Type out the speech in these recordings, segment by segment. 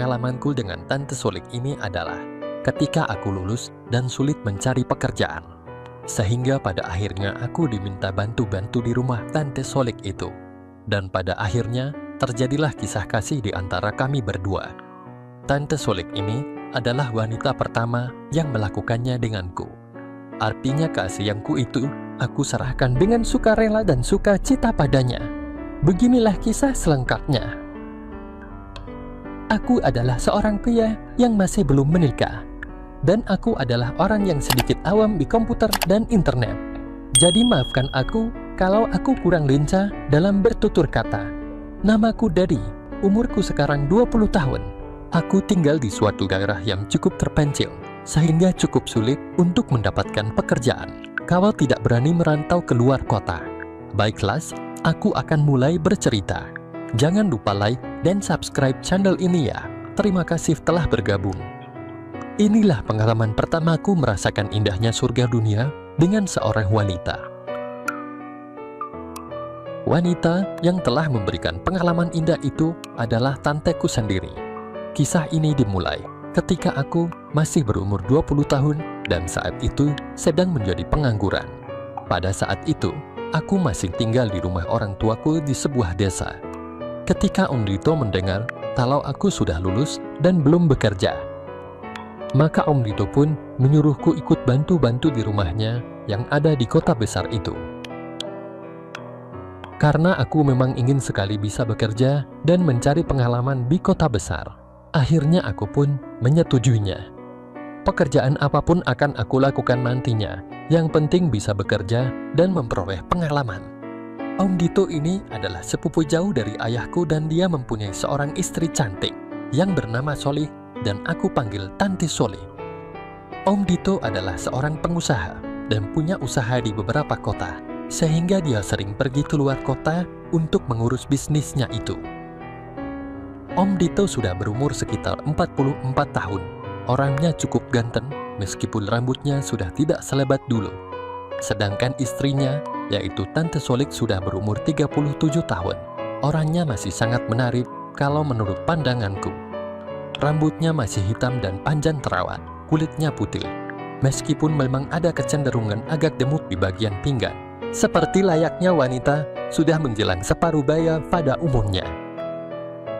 pengalamanku dengan Tante Solik ini adalah ketika aku lulus dan sulit mencari pekerjaan. Sehingga pada akhirnya aku diminta bantu-bantu di rumah Tante Solik itu. Dan pada akhirnya terjadilah kisah kasih di antara kami berdua. Tante Solik ini adalah wanita pertama yang melakukannya denganku. Artinya kasihku itu aku serahkan dengan sukarela dan sukacita padanya. Beginilah kisah selengkapnya. Aku adalah seorang pria yang masih belum menikah. Dan aku adalah orang yang sedikit awam di komputer dan internet. Jadi maafkan aku kalau aku kurang lincah dalam bertutur kata. Namaku Dadi, umurku sekarang 20 tahun. Aku tinggal di suatu daerah yang cukup terpencil, sehingga cukup sulit untuk mendapatkan pekerjaan kalau tidak berani merantau keluar kota. Baiklah, aku akan mulai bercerita. Jangan lupa like dan subscribe channel ini ya. Terima kasih telah bergabung. Inilah pengalaman pertamaku merasakan indahnya surga dunia dengan seorang wanita. Wanita yang telah memberikan pengalaman indah itu adalah tanteku sendiri. Kisah ini dimulai ketika aku masih berumur 20 tahun dan saat itu sedang menjadi pengangguran. Pada saat itu, aku masih tinggal di rumah orang tuaku di sebuah desa. Ketika Om Dito mendengar kalau aku sudah lulus dan belum bekerja, maka Om Dito pun menyuruhku ikut bantu-bantu di rumahnya yang ada di kota besar itu. Karena aku memang ingin sekali bisa bekerja dan mencari pengalaman di kota besar, akhirnya aku pun menyetujuinya. Pekerjaan apapun akan aku lakukan nantinya, yang penting bisa bekerja dan memperoleh pengalaman. Om Dito ini adalah sepupu jauh dari ayahku dan dia mempunyai seorang istri cantik yang bernama Solih dan aku panggil Tante Solih. Om Dito adalah seorang pengusaha dan punya usaha di beberapa kota, sehingga dia sering pergi keluar kota untuk mengurus bisnisnya itu. Om Dito sudah berumur sekitar 44 tahun. Orangnya cukup ganteng, meskipun rambutnya sudah tidak selebat dulu. Sedangkan istrinya, yaitu Tante Solik, sudah berumur 37 tahun. Orangnya masih sangat menarik kalau menurut pandanganku. Rambutnya masih hitam dan panjang terawat, kulitnya putih. Meskipun memang ada kecenderungan agak gemuk di bagian pinggang, seperti layaknya wanita sudah menjelang separuh baya pada umurnya.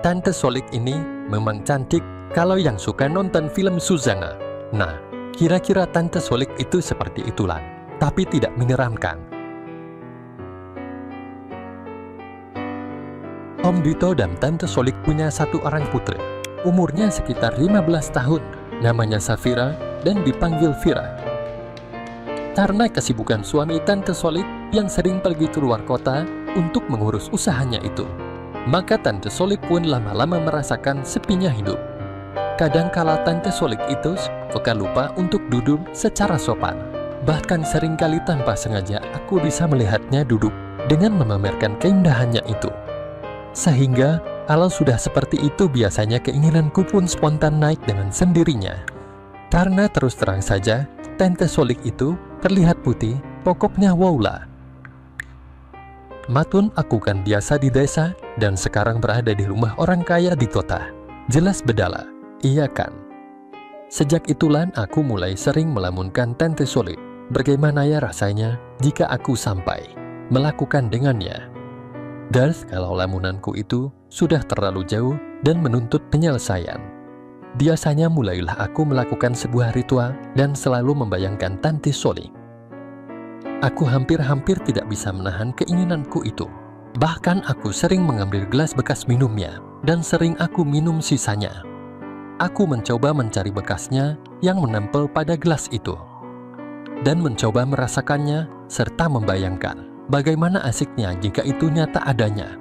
Tante Solik ini memang cantik kalau yang suka nonton film Suzana. Nah, kira-kira Tante Solik itu seperti itulah, tapi tidak menyeramkan. Om Dito dan Tante Solik punya satu orang putri. Umurnya sekitar 15 tahun, namanya Safira dan dipanggil Vira. Karena kesibukan suami Tante Solik yang sering pergi keluar kota untuk mengurus usahanya itu, maka Tante Solik pun lama-lama merasakan sepinya hidup. Kadangkala Tante Solik itu suka lupa untuk duduk secara sopan. Bahkan seringkali tanpa sengaja aku bisa melihatnya duduk dengan memamerkan keindahannya itu. Sehingga kalau sudah seperti itu biasanya keinginanku pun spontan naik dengan sendirinya. Karena terus terang saja, Tante Solik itu terlihat putih, pokoknya waulah. Matun aku kan biasa di desa dan sekarang berada di rumah orang kaya di kota. Jelas bedala, iya kan? Sejak itulah aku mulai sering melamunkan Tante Solik. Bagaimana ya rasanya jika aku sampai melakukan dengannya? Dan kalau lamunanku itu sudah terlalu jauh dan menuntut penyelesaian, biasanya mulailah aku melakukan sebuah ritual dan selalu membayangkan Tante Solik. Aku hampir-hampir tidak bisa menahan keinginanku itu. Bahkan aku sering mengambil gelas bekas minumnya dan sering aku minum sisanya. Aku mencoba mencari bekasnya yang menempel pada gelas itu dan mencoba merasakannya serta membayangkan bagaimana asiknya jika itu nyata adanya.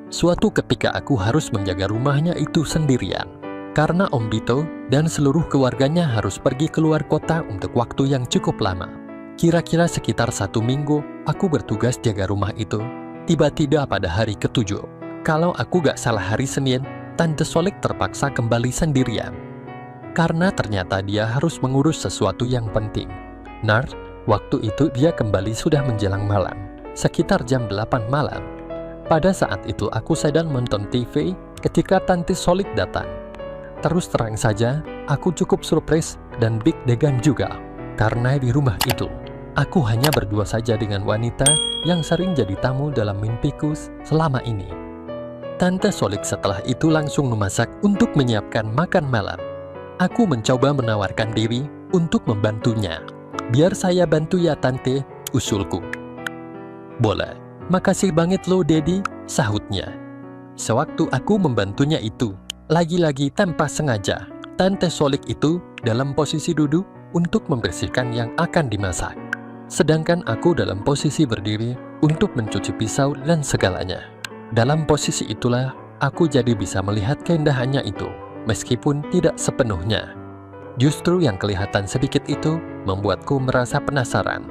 Suatu ketika aku harus menjaga rumahnya itu sendirian, karena Om Dito dan seluruh keluarganya harus pergi keluar kota untuk waktu yang cukup lama. Kira-kira sekitar 1 minggu aku bertugas jaga rumah itu. Tiba-tiba pada hari ke-7, kalau aku gak salah hari Senin, Tante Solik terpaksa kembali sendirian. Karena ternyata dia harus mengurus sesuatu yang penting. Nah, waktu itu dia kembali sudah menjelang malam, sekitar jam 8 malam. Pada saat itu aku sedang menonton TV ketika Tante Solik datang. Terus terang saja, aku cukup surprise dan big degan juga. Karena di rumah itu, aku hanya berdua saja dengan wanita yang sering jadi tamu dalam mimpiku selama ini. Tante Solik setelah itu langsung memasak untuk menyiapkan makan malam. Aku mencoba menawarkan diri untuk membantunya. Biar saya bantu ya Tante, usulku. Boleh, makasih banget lo Dedi, sahutnya. Sewaktu aku membantunya itu, lagi-lagi tanpa sengaja, Tante Solik itu dalam posisi duduk untuk membersihkan yang akan dimasak. Sedangkan aku dalam posisi berdiri untuk mencuci pisau dan segalanya. Dalam posisi itulah, aku jadi bisa melihat keindahannya itu. Meskipun tidak sepenuhnya. Justru yang kelihatan sedikit itu membuatku merasa penasaran.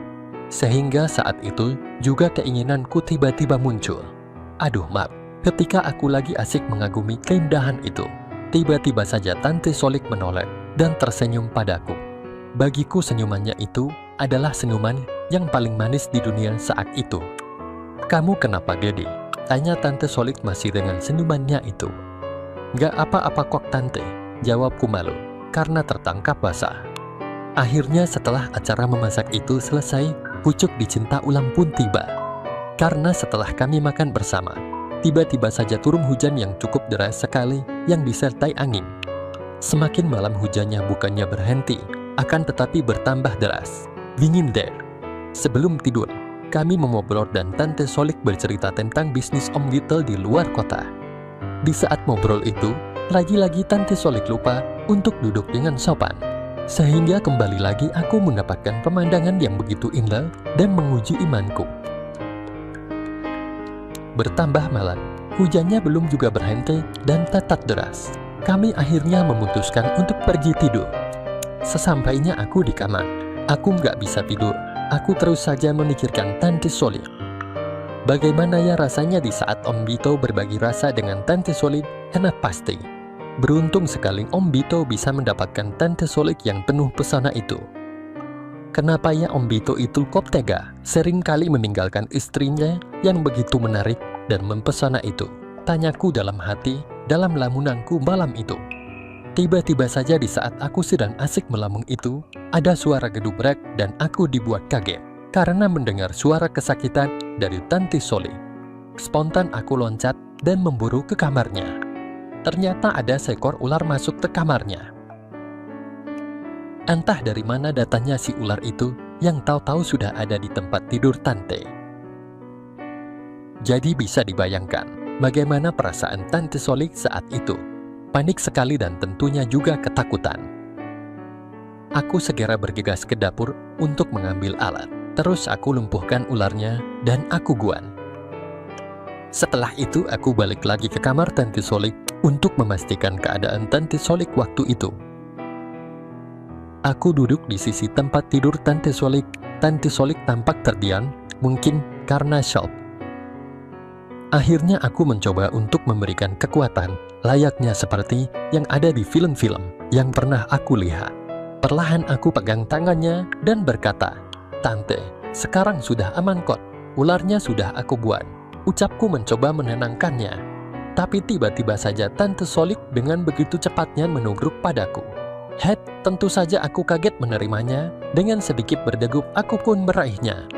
Sehingga saat itu juga keinginanku tiba-tiba muncul. Aduh maaf, ketika aku lagi asik mengagumi keindahan itu, tiba-tiba saja Tante Solik menoleh dan tersenyum padaku. Bagiku senyumannya itu adalah senyuman yang paling manis di dunia saat itu. Kamu kenapa Dedi? Tanya Tante Solik masih dengan senyumannya itu. Gak apa-apa kok Tante, jawabku malu, karena tertangkap basah. Akhirnya setelah acara memasak itu selesai, pucuk dicinta ulang pun tiba. Karena setelah kami makan bersama, tiba-tiba saja turun hujan yang cukup deras sekali yang disertai angin. Semakin malam hujannya bukannya berhenti, akan tetapi bertambah deras. Dingin deh. Sebelum tidur, kami mengobrol dan Tante Solik bercerita tentang bisnis Om Beetle di luar kota. Di saat ngobrol itu, lagi-lagi Tante Solik lupa untuk duduk dengan sopan. Sehingga kembali lagi aku mendapatkan pemandangan yang begitu indah dan menguji imanku. Bertambah malam, hujannya belum juga berhenti dan tetap deras. Kami akhirnya memutuskan untuk pergi tidur. Sesampainya aku di kamar, aku nggak bisa tidur. Aku terus saja memikirkan Tante Solik. Bagaimana ya rasanya di saat Om Bito berbagi rasa dengan Tante Solik? Enak pasti. Beruntung sekali Om Bito bisa mendapatkan Tante Solik yang penuh pesona itu. Kenapa ya Om Bito itu kok tega seringkali meninggalkan istrinya yang begitu menarik dan mempesona itu? Tanyaku dalam hati, dalam lamunanku malam itu. Tiba-tiba saja di saat aku sedang asik melamun itu, ada suara gedubrak dan aku dibuat kaget karena mendengar suara kesakitan dari Tante Solik. Spontan aku loncat dan memburu ke kamarnya. Ternyata ada seekor ular masuk ke kamarnya. Entah dari mana datangnya si ular itu yang tahu-tahu sudah ada di tempat tidur Tante. Jadi bisa dibayangkan bagaimana perasaan Tante Solik saat itu. Panik sekali dan tentunya juga ketakutan. Aku segera bergegas ke dapur untuk mengambil alat. Terus aku lumpuhkan ularnya dan aku guan. Setelah itu aku balik lagi ke kamar Tante Solik untuk memastikan keadaan Tante Solik waktu itu. Aku duduk di sisi tempat tidur Tante Solik. Tante Solik tampak terdiam, mungkin karena shock. Akhirnya aku mencoba untuk memberikan kekuatan layaknya seperti yang ada di film-film yang pernah aku lihat. Perlahan aku pegang tangannya dan berkata, "Tante, sekarang sudah aman kok. Ularnya sudah aku buat." Ucapku mencoba menenangkannya. Tapi tiba-tiba saja Tante Solik dengan begitu cepatnya menubruk padaku. Tentu saja aku kaget menerimanya. Dengan sedikit berdegup aku pun meraihnya.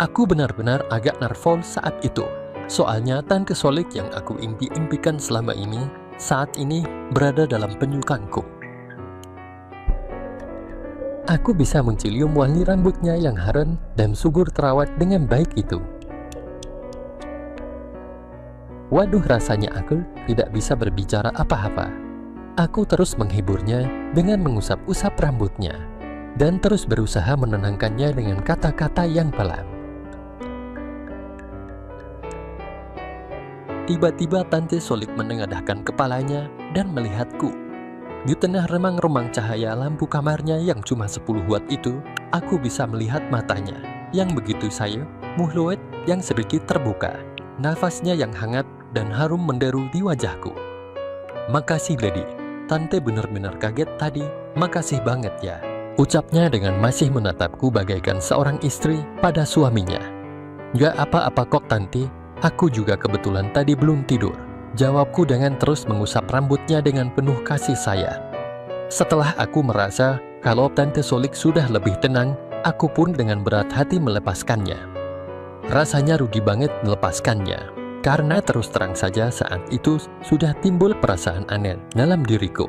Aku benar-benar agak nervous saat itu. Soalnya Tante Solik yang aku impi-impikan selama ini, saat ini berada dalam penyukanku. Aku bisa mencium wangi rambutnya yang harum dan subur terawat dengan baik itu. Waduh, rasanya aku tidak bisa berbicara apa-apa. Aku terus menghiburnya dengan mengusap-usap rambutnya dan terus berusaha menenangkannya dengan kata-kata yang pelan. Tiba-tiba Tante Solik menengadahkan kepalanya dan melihatku. Di tengah remang-remang cahaya lampu kamarnya yang cuma 10 watt itu, aku bisa melihat matanya yang begitu sayang, mulut yang sedikit terbuka, nafasnya yang hangat dan harum menderu di wajahku. "Makasih Lady, Tante benar-benar kaget tadi, makasih banget ya," ucapnya dengan masih menatapku bagaikan seorang istri pada suaminya. "Gak apa-apa kok Tante, aku juga kebetulan tadi belum tidur. Jawabku dengan terus mengusap rambutnya dengan penuh kasih sayang. Setelah aku merasa kalau Tante Solik sudah lebih tenang, aku pun dengan berat hati melepaskannya. Rasanya rugi banget melepaskannya, karena terus terang saja saat itu sudah timbul perasaan aneh dalam diriku.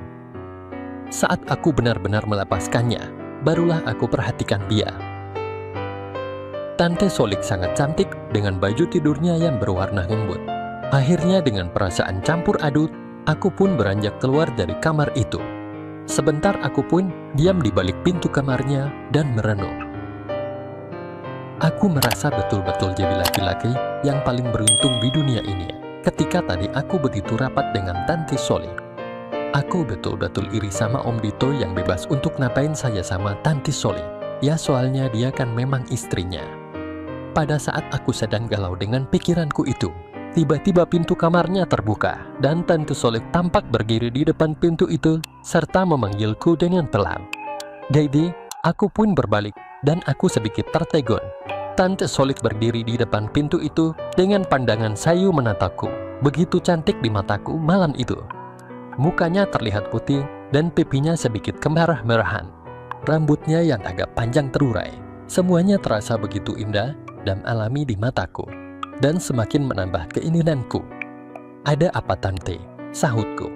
Saat aku benar-benar melepaskannya, barulah aku perhatikan dia. Tante Solik sangat cantik dengan baju tidurnya yang berwarna lembut. Akhirnya dengan perasaan campur aduk, aku pun beranjak keluar dari kamar itu. Sebentar aku pun diam di balik pintu kamarnya dan merenung. Aku merasa betul-betul jadi laki-laki yang paling beruntung di dunia ini ketika tadi aku begitu rapat dengan Tante Solik. Aku betul-betul iri sama Om Dito yang bebas untuk ngapain saja sama Tante Solik. Ya soalnya dia kan memang istrinya. Pada saat aku sedang galau dengan pikiranku itu, tiba-tiba pintu kamarnya terbuka dan Tante Solik tampak berdiri di depan pintu itu serta memanggilku dengan pelan. Jadi, aku pun berbalik dan aku sedikit tertegun. Tante Solik berdiri di depan pintu itu dengan pandangan sayu menatapku. Begitu cantik di mataku malam itu. Mukanya terlihat putih dan pipinya sedikit kemerah-merahan. Rambutnya yang agak panjang terurai. Semuanya terasa begitu indah dan alami di mataku. Dan semakin menambah keinginanku. "Ada apa, Tante?" sahutku.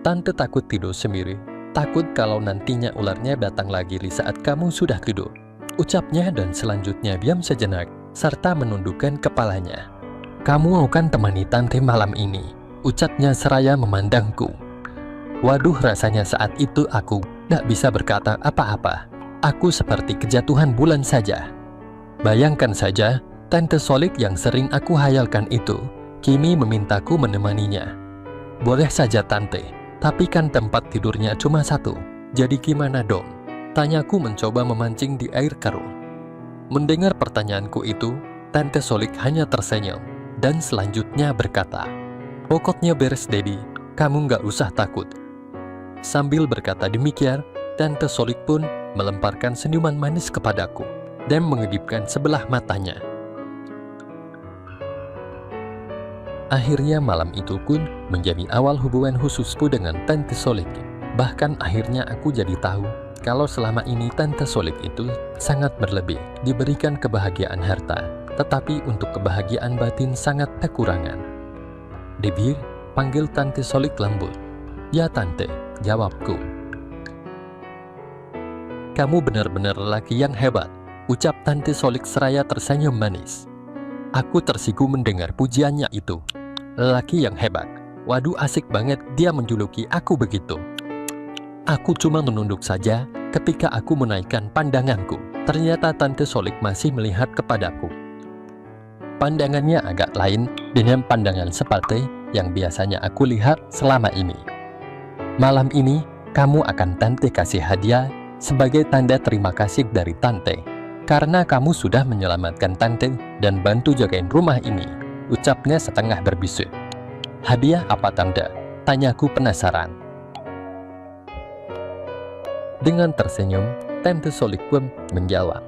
"Tante takut tidur sendiri. Takut kalau nantinya ularnya datang lagi di saat kamu sudah tidur," ucapnya dan selanjutnya diam sejenak, serta menundukkan kepalanya. "Kamu mau kan temani Tante malam ini?" ucapnya seraya memandangku. Waduh, rasanya saat itu aku tak bisa berkata apa-apa. Aku seperti kejatuhan bulan saja. Bayangkan saja, Tante Solik yang sering aku hayalkan itu, kini memintaku menemaninya. "Boleh saja Tante, tapi kan tempat tidurnya cuma satu. Jadi gimana dong?" tanyaku mencoba memancing di air karung. Mendengar pertanyaanku itu, Tante Solik hanya tersenyum, dan selanjutnya berkata, "Pokoknya beres Dedi, kamu nggak usah takut." Sambil berkata demikian, Tante Solik pun melemparkan senyuman manis kepadaku dan mengedipkan sebelah matanya. Akhirnya malam itu pun menjadi awal hubungan khususku dengan Tante Solik. Bahkan akhirnya aku jadi tahu kalau selama ini Tante Solik itu sangat berlebih, diberikan kebahagiaan harta, tetapi untuk kebahagiaan batin sangat kekurangan. "Debbie," panggil Tante Solik lembut. "Ya Tante," jawabku. "Kamu benar-benar lelaki yang hebat," ucap Tante Solik seraya tersenyum manis. Aku tersigu mendengar pujiannya itu. Lelaki yang hebat. Waduh, asik banget dia menjuluki aku begitu. Aku cuma menunduk saja ketika aku menaikkan pandanganku. Ternyata Tante Solik masih melihat kepadaku. Pandangannya agak lain dengan pandangan seperti yang biasanya aku lihat selama ini. "Malam ini, kamu akan Tante kasih hadiah sebagai tanda terima kasih dari Tante. Karena kamu sudah menyelamatkan Tante dan bantu jagain rumah ini," ucapnya setengah berbisu. "Hadiah apa Tante?" tanyaku penasaran. Dengan tersenyum, Tante Solik pun menjawab,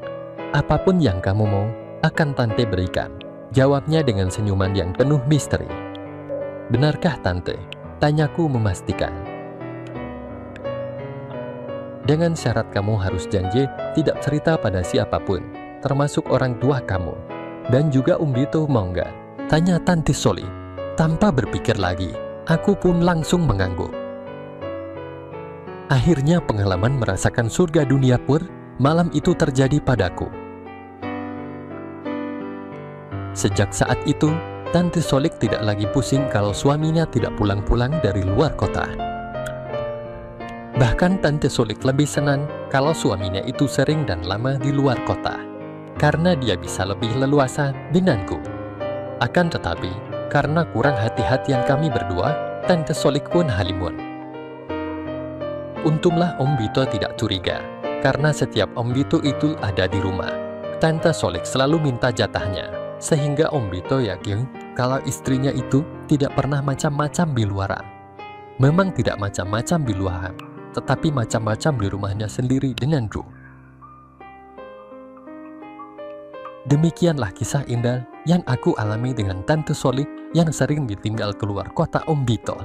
"Apapun yang kamu mau, akan Tante berikan," jawabnya dengan senyuman yang penuh misteri. "Benarkah Tante?" tanyaku memastikan. "Dengan syarat kamu harus janji tidak cerita pada siapapun, termasuk orang tua kamu. Dan juga Dito mau nggak?" tanya Tante Solik. Tanpa berpikir lagi, aku pun langsung mengangguk. Akhirnya pengalaman merasakan surga dunia pun malam itu terjadi padaku. Sejak saat itu, Tante Solik tidak lagi pusing kalau suaminya tidak pulang-pulang dari luar kota. Bahkan Tante Solik lebih senang kalau suaminya itu sering dan lama di luar kota, karena dia bisa lebih leluasa denganku. Akan tetapi, karena kurang hati-hatian kami berdua, Tante Solik pun halimun. Untunglah Om Dito tidak curiga, karena setiap Om Dito itu ada di rumah. Tante Solik selalu minta jatahnya, sehingga Om Dito yakin kalau istrinya itu tidak pernah macam-macam di luaran. Memang tidak macam-macam di luaran, tetapi macam-macam di rumahnya sendiri denganku. Demikianlah kisah indah yang aku alami dengan Tante Soli yang sering ditinggal keluar kota Om Bito.